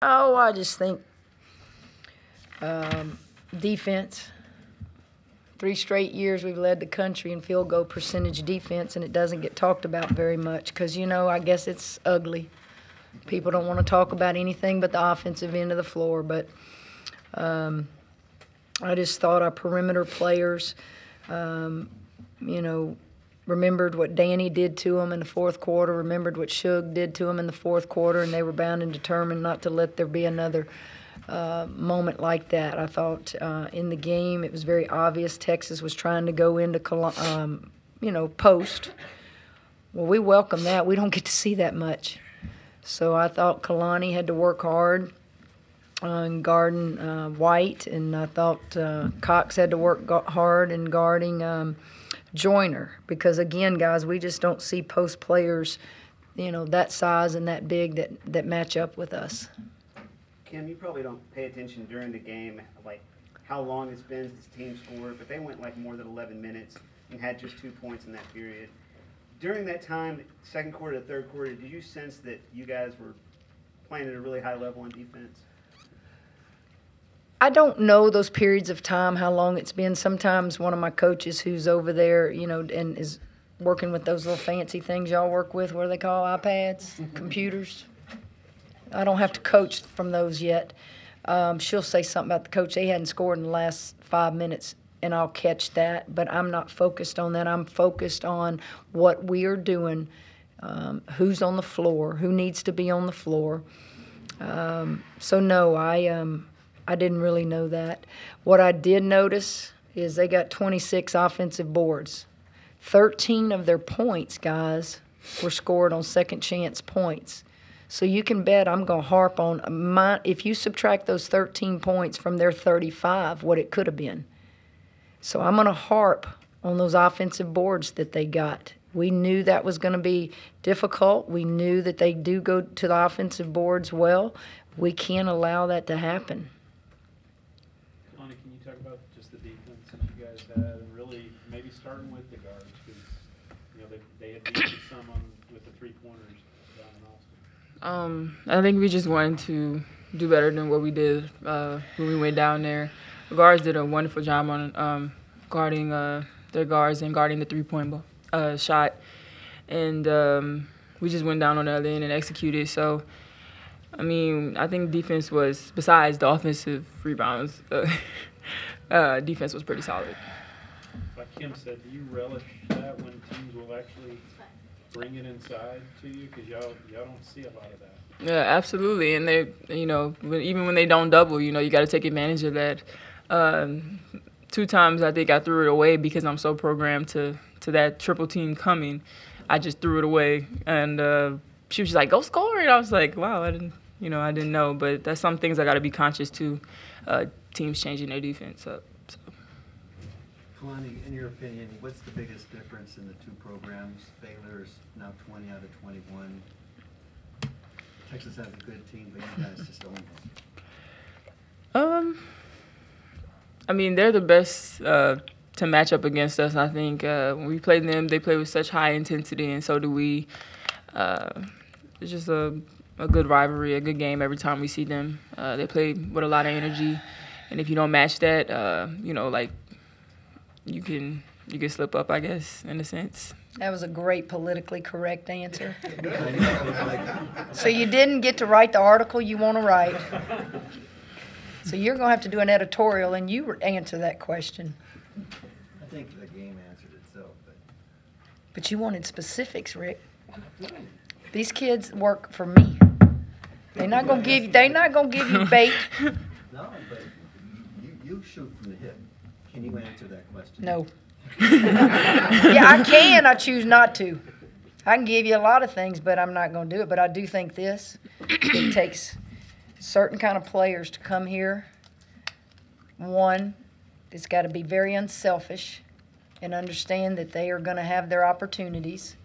Oh, I just think defense. 3 straight years we've led the country in field goal percentage defense, and it doesn't get talked about very much because, I guess it's ugly. People don't want to talk about anything but the offensive end of the floor. But I just thought our perimeter players, remembered what Danny did to them in the fourth quarter, remembered what Suge did to them in the fourth quarter, and they were bound and determined not to let there be another moment like that. I thought in the game it was very obvious Texas was trying to go into, post. Well, we welcome that. We don't get to see that much. So I thought Kalani had to work hard on guarding White, and I thought Cox had to work hard in guarding Joyner, because, again, guys, we just don't see post players, that size and that big that match up with us. Kim, you probably don't pay attention during the game, like how long it's been since the team scored, but they went like more than 11 minutes and had just 2 points in that period. During that time, second quarter to third quarter, did you sense that you guys were playing at a really high level on defense? I don't know those periods of time, how long it's been. Sometimes one of my coaches who's over there, and is working with those little fancy things y'all work with, what do they call iPads, computers? I don't have to coach from those yet. She'll say something about the coach. They hadn't scored in the last 5 minutes, and I'll catch that. But I'm not focused on that. I'm focused on what we are doing, who's on the floor, who needs to be on the floor. So, no, I didn't really know that. What I did notice is they got 26 offensive boards. 13 of their points, guys, were scored on second chance points. So you can bet I'm going to harp on if you subtract those 13 points from their 35, what it could have been. So I'm going to harp on those offensive boards that they got. We knew that was going to be difficult. We knew that they do go to the offensive boards well. We can't allow that to happen. Connie, can you talk about just the defense that you guys had, and really maybe starting with the guards, because they had beat you some with the 3-pointers down in Austin. I think we just wanted to do better than what we did when we went down there. The guards did a wonderful job on guarding their guards and guarding the 3-point shot, and we just went down on the other end and executed. So, I think defense was, besides the offensive rebounds, defense was pretty solid. Like Kim said, do you relish that when teams will actually bring it inside to you? Because y'all don't see a lot of that. Yeah, absolutely. And they, even when they don't double, you got to take advantage of that. 2 times I think I threw it away because I'm so programmed to that triple team coming. I just threw it away, and she was just like, "Go score!" And I was like, "Wow, I didn't know." But that's some things I got to be conscious to. Teams changing their defense up. So. Kalani, in your opinion, what's the biggest difference in the 2 programs? Baylor's now 20 out of 21. Texas has a good team, but you guys just don't know. They're the best to match up against us. I think when we play them, they play with such high intensity, and so do we. It's just a good rivalry, a good game every time we see them. They play with a lot of energy, and if you don't match that, you can slip up, I guess, in a sense. That was a great politically correct answer. So you didn't get to write the article you want to write. So you're going to have to do an editorial, and you answer that question. I think the game answered itself. But you wanted specifics, Rick. These kids work for me. They're not going to give you bait. No, but you shoot from the hip. Can you answer that question? No. Yeah, I can. I choose not to. I can give you a lot of things, but I'm not going to do it. But I do think this. It takes certain kind of players to come here. One, it's got to be very unselfish and understand that they are going to have their opportunities.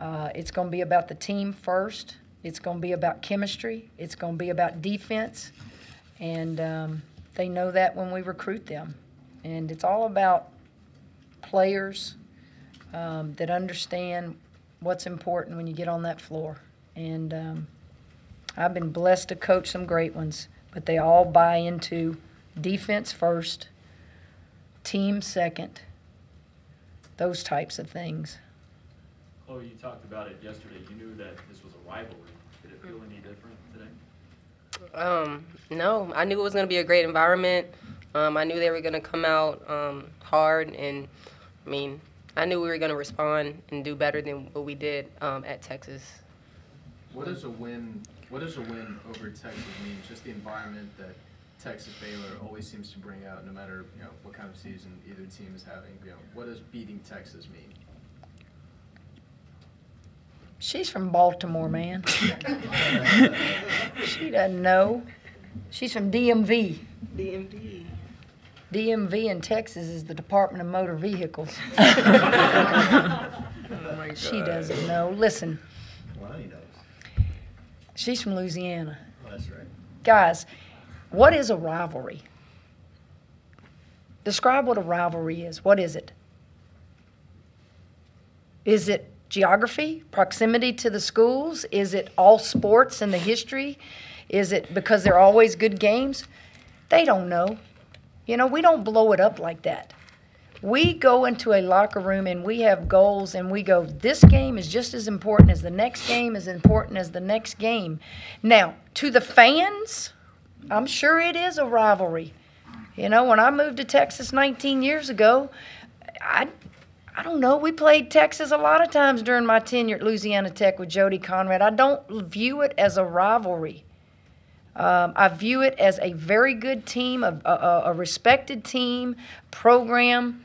It's going to be about the team first. It's going to be about chemistry. It's going to be about defense. And they know that when we recruit them. And it's all about players that understand what's important when you get on that floor. And I've been blessed to coach some great ones, but they all buy into defense first, team second, those types of things. Chloe, you talked about it yesterday. You knew that this was a rivalry. Did it feel any different today? No, I knew it was going to be a great environment. I knew they were going to come out hard, and I mean, I knew we were going to respond and do better than what we did at Texas. What does a win over Texas mean? Just the environment that Texas Baylor always seems to bring out, no matter what kind of season either team is having. What does beating Texas mean? She's from Baltimore, man. She doesn't know. She's from DMV. DMV in Texas is the Department of Motor Vehicles. She doesn't know. Listen. Lonnie knows. She's from Louisiana. Oh, that's right. Guys, what is a rivalry? Describe what a rivalry is. What is it? Is it geography, proximity to the schools? Is it all sports and the history? Is it because they're always good games? They don't know. We don't blow it up like that. We go into a locker room and we have goals and we go, this game is just as important as the next game, as important as the next game. Now, to the fans, I'm sure it is a rivalry. When I moved to Texas 19 years ago, I don't know. We played Texas a lot of times during my tenure at Louisiana Tech with Jody Conrad. I don't view it as a rivalry. I view it as a very good team, a respected team, program,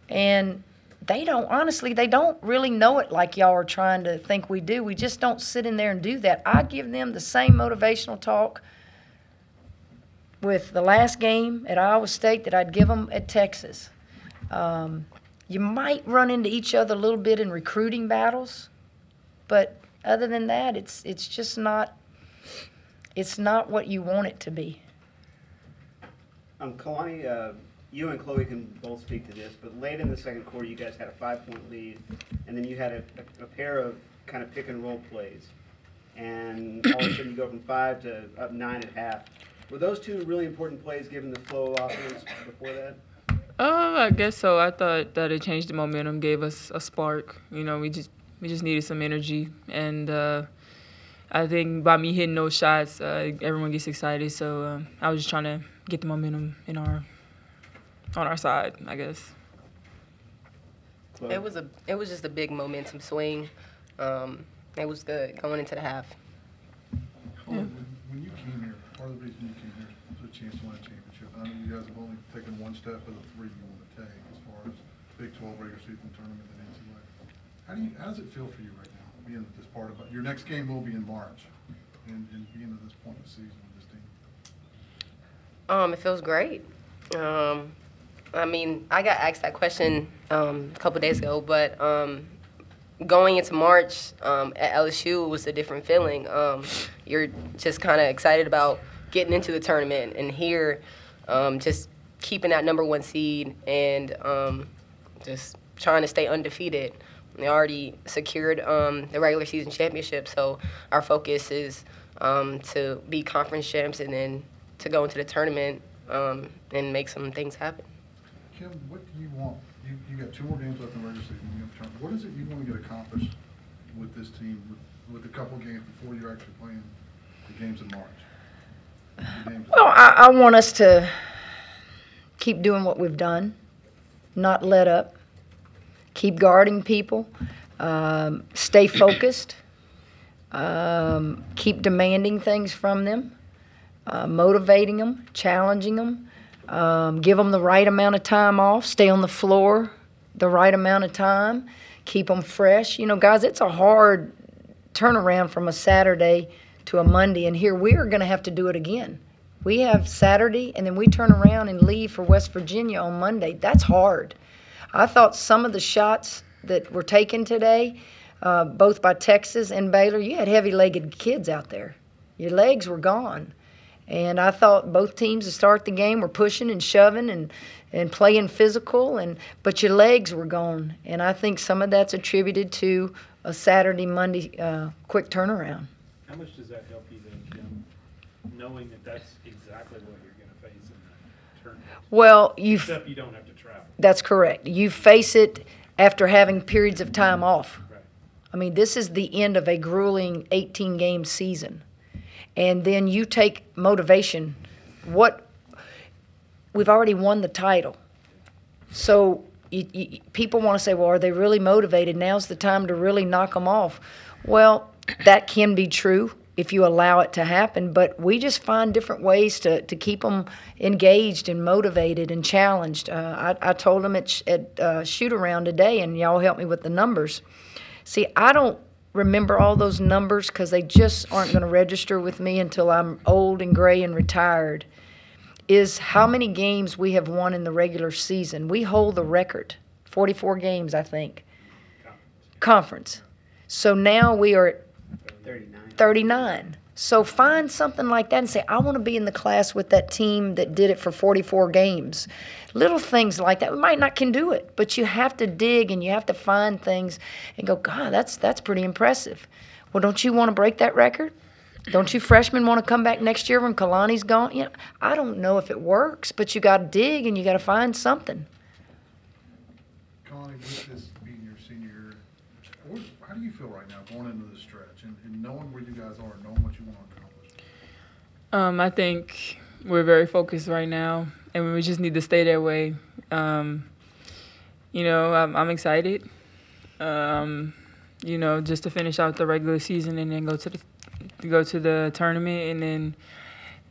and they don't really know it like y'all are trying to think we do. We just don't sit in there and do that. I give them the same motivational talk with the last game at Iowa State that I'd give them at Texas. You might run into each other a little bit in recruiting battles, but other than that, it's just not. It's not what you want it to be. Kalani, you and Chloe can both speak to this, but late in the second quarter, you guys had a 5-point lead, and then you had a pair of kind of pick and roll plays, and all of a sudden you go from 5 to up 9 at half. Were those two really important plays given the flow of offense before that? I guess so. I thought that it changed the momentum, gave us a spark. We just needed some energy, and I think by me hitting those shots, everyone gets excited. So I was just trying to get the momentum on our side, I guess. It was just a big momentum swing. It was good going into the half. Yeah. When you came here, part of the reason you came here was a chance to win a championship. I know you guys have only taken one step of the 3 you want to take as far as Big 12 regular season tournament and NCAA. How does it feel for you right now? Being at this part of it, your next game will be in March, and being at this point in the season with this team. It feels great. I mean, I got asked that question a couple days ago, but going into March at LSU was a different feeling. You're just kind of excited about getting into the tournament, and here, just keeping that #1 seed and just trying to stay undefeated. They already secured the regular season championship, so our focus is to be conference champs and then to go into the tournament and make some things happen. Kim, what do you want? You got 2 more games left in the regular season. You have a tournament. What is it you want to get accomplished with this team, with a couple games before you're actually playing the games in March? Well, I want us to keep doing what we've done, not let up. Keep guarding people, stay focused, keep demanding things from them, motivating them, challenging them, give them the right amount of time off, stay on the floor the right amount of time, keep them fresh. Guys, it's a hard turnaround from a Saturday to a Monday, and here we are going to have to do it again. We have Saturday, and then we turn around and leave for West Virginia on Monday. That's hard. I thought some of the shots that were taken today, both by Texas and Baylor, you had heavy-legged kids out there. Your legs were gone. And I thought both teams to start the game were pushing and shoving and playing physical, but your legs were gone. And I think some of that's attributed to a Saturday, Monday quick turnaround. How much does that help you then, Jim, knowing that that's exactly what you're going to face in that tournament? Well, Except you don't have to travel. that's correct. You face it after having periods of time off. Right. I mean, this is the end of a grueling 18-game season. And then you take motivation. We've already won the title. So people want to say, well, are they really motivated? Now's the time to really knock them off. Well, that can be true if you allow it to happen, but we just find different ways to keep them engaged and motivated and challenged. I told them at shoot-around today, and y'all helped me with the numbers. See, I don't remember all those numbers because they just aren't going to register with me until I'm old and gray and retired, is how many games we have won in the regular season. We hold the record, 44 games, I think. Conference. So now we are at 39. So find something like that and say, I want to be in the class with that team that did it for 44 games. Little things like that. We might not can do it, but you have to dig and you have to find things and go, God, that's pretty impressive. Well, don't you want to break that record? Don't you freshmen want to come back next year when Kalani's gone? You know, I don't know if it works, but you got to dig and you got to find something. Connie, with this being your senior year, how do you feel right now going into the stretch and knowing where you guys are and knowing what you want to accomplish? I think we're very focused right now, and we just need to stay that way. You know, I'm excited, you know, just to finish out the regular season and then go to the tournament and then,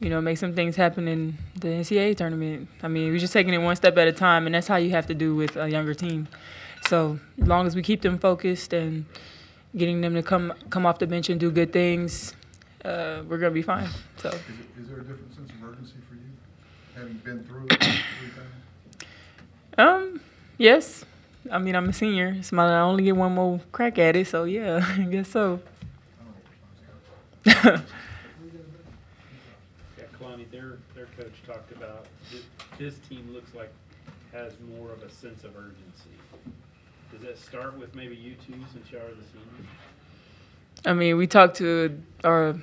you know, make some things happen in the NCAA tournament. I mean, we're just taking it one step at a time, and that's how you have to do with a younger team. So as long as we keep them focused and getting them to come off the bench and do good things, we're going to be fine. So. Is there a different sense of urgency for you, having been through it 3 times? Yes. I mean, I'm a senior. I only get one more crack at it, so yeah, I guess so. Yeah, Kalani, their coach talked about his team looks like has more of a sense of urgency. Does that start with maybe you two since you are the seniors? I mean, we talked to our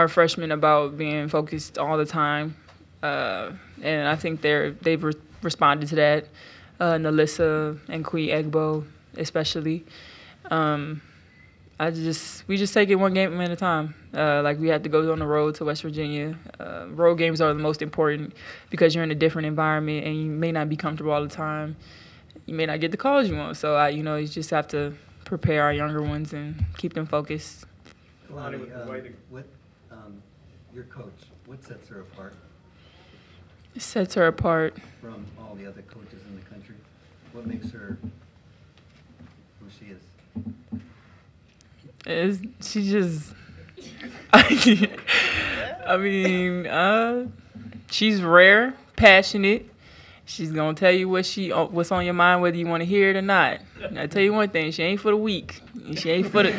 freshmen about being focused all the time, and I think they've responded to that. Nalissa and Kui Egbo especially. We just take it one game at a time. Like we had to go on the road to West Virginia. Road games are the most important because you're in a different environment and you may not be comfortable all the time. You may not get the calls you want. So, you know, you just have to prepare our younger ones and keep them focused. Kalani, your coach, what sets her apart? It sets her apart From all the other coaches in the country? What makes her who she is? She just, I mean, she's rare, passionate. She's gonna tell you what's on your mind, whether you want to hear it or not. And I tell you one thing: she ain't for the weak. She ain't for the.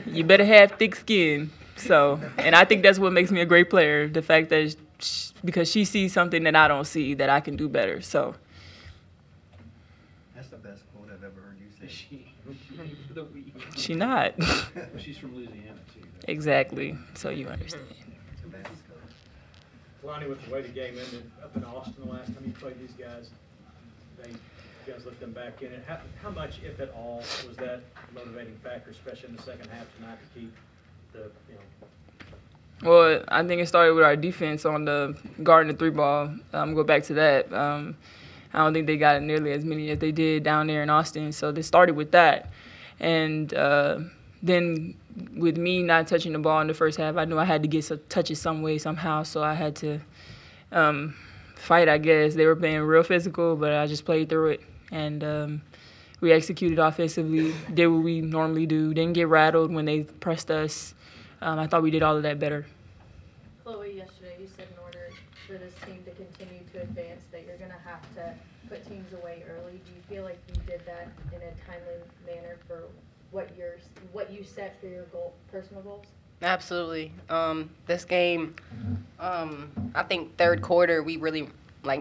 You better have thick skin. So, and I think that's what makes me a great player. The fact that because she sees something that I don't see, that I can do better. So. That's the best quote I've ever heard you say. She ain't for the weak. She not. Well, she's from Louisiana too. Exactly. So you understand. Lonnie, with the way the game ended up in Austin the last time you played these guys, you guys let them back in it. How much, if at all, was that a motivating factor, especially in the second half tonight, to keep the, Well, I think it started with our defense on the guarding the 3-ball. Go back to that. I don't think they got nearly as many as they did down there in Austin. So they started with that. And then with me not touching the ball in the first half, I knew I had to get touches some way, somehow. So I had to fight, I guess. They were playing real physical, but I just played through it. And we executed offensively, did what we normally do, didn't get rattled when they pressed us. I thought we did all of that better. Chloe, yesterday you said in order for this team to continue to advance that you're going to have to put teams away early. Do you feel like you did that in a timely manner for what you set for your personal goals? Absolutely. This game, I think third quarter we really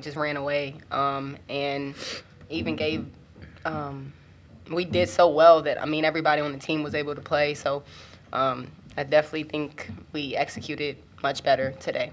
just ran away, and even gave. We did so well that everybody on the team was able to play. So I definitely think we executed much better today.